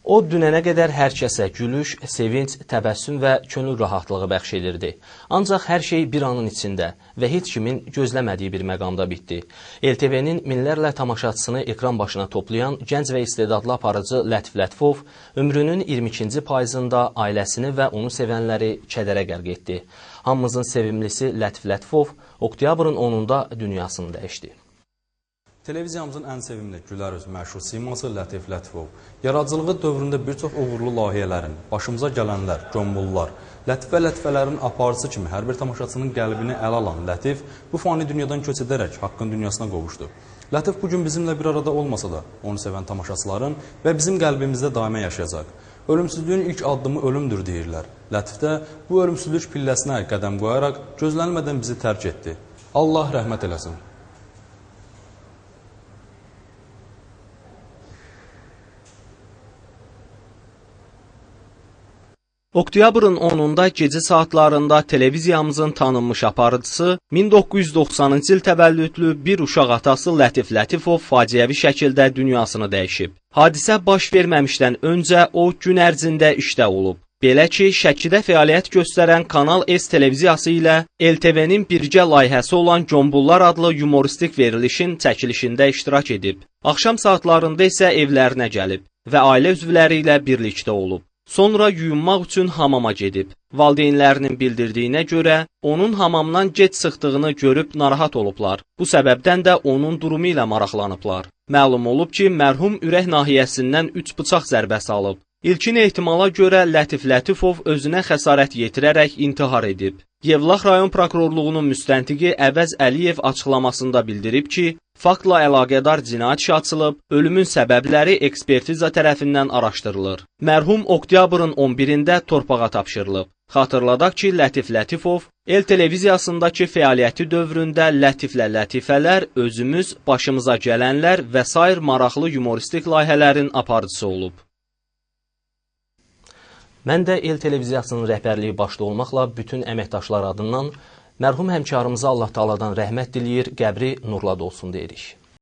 O, dünənə qədər hər kəsə gülüş, sevinç, təbəssüm və könül rahatlığı bəxş edirdi. Ancaq hər şey bir anın içində və heç kimin gözləmədiyi bir məqamda bitdi. LTV-nin minlərlə tamaşaçısını ekran başına toplayan gənc və istedadlı aparıcı Lətif Lətifov ömrünün 22-ci payızında ailəsini və onu sevənləri kədərə qərq etdi. Hamımızın sevimlisi Lətif Lətifov oktyabrın 10-unda dünyasını dəyişdi. Televiziyamızın ən sevimli, gülərüz, məşhur siması Lətif Lətifov. Yaradıcılığı dövründə bir çox uğurlu layihələrin, başımıza gələnlər, gömbullar, lətifə lətifələrin aparıcısı kimi hər bir tamaşaçının qəlbini ələ alan Lətif bu fani dünyadan köç edərək haqqın dünyasına qovuşdu. Lətif bugün bizimlə bir arada olmasa da, onu sevən tamaşaçıların və bizim qəlbimizdə daimə yaşayacaq. Ölümsüzlüyün ilk addımı ölümdür deyirlər. Lətif də bu ölümsüzlük pilləsinə qədəm qoyaraq gözlənilmədən bizi tərk etdi. Allah rəhmət eləsin. Oktyabrın 10-unda gecə saatlarında televiziyamızın tanınmış aparıcısı 1990-cı il təvəllüdlü bir uşaq atası Lətif Lətifov faciəvi şəkildə dünyasını dəyişib. Hadisə baş verməmişdən öncə o gün ərzində işdə olub. Belə ki, Şəkidə fəaliyyət göstərən Kanal S televiziyası ilə LTV-nin birgə layihəsi olan Gömbullar adlı yumoristik verilişin çəkilişində iştirak edib. Axşam saatlarında isə evlərinə gəlib və ailə üzvləri ilə birlikdə olub. Sonra yuyunmaq üçün hamama gedib. Valideynlərinin bildirdiyinə görə onun hamamdan gec çıxdığını görüb narahat olublar. Bu səbəbdən də onun durumu ilə maraqlanıblar. Məlum olub ki, mərhum ürək nahiyəsindən 3 bıçaq zərbəsi alıb. İlkin ehtimala görə Lətif Lətifov özünə xəsarət yetirərək intihar edib. Yevlax rayon prokurorluğunun müstəntiqi Əvəz Əliyev açıqlamasında bildirib ki, faktla əlaqədar cinayət işi açılıb, ölümün səbəbləri ekspertiza tərəfindən araşdırılır. Mərhum oktyabrın 11-də torpağa tapşırılıb. Xatırladaq ki, Lətif Lətifov El televiziyasındakı fəaliyyəti dövründə Lətiflə Lətifələr, Özümüz, Başımıza Gələnlər və sair maraqlı yumoristik layihələrin aparıcısı olub. Mən də El televiziyasının rəhbərliyi başda olmaqla bütün əməkdaşlar adından mərhum həmkarımıza Allah Taala'dan rəhmət diləyir, qəbri nurla dolsun deyirik.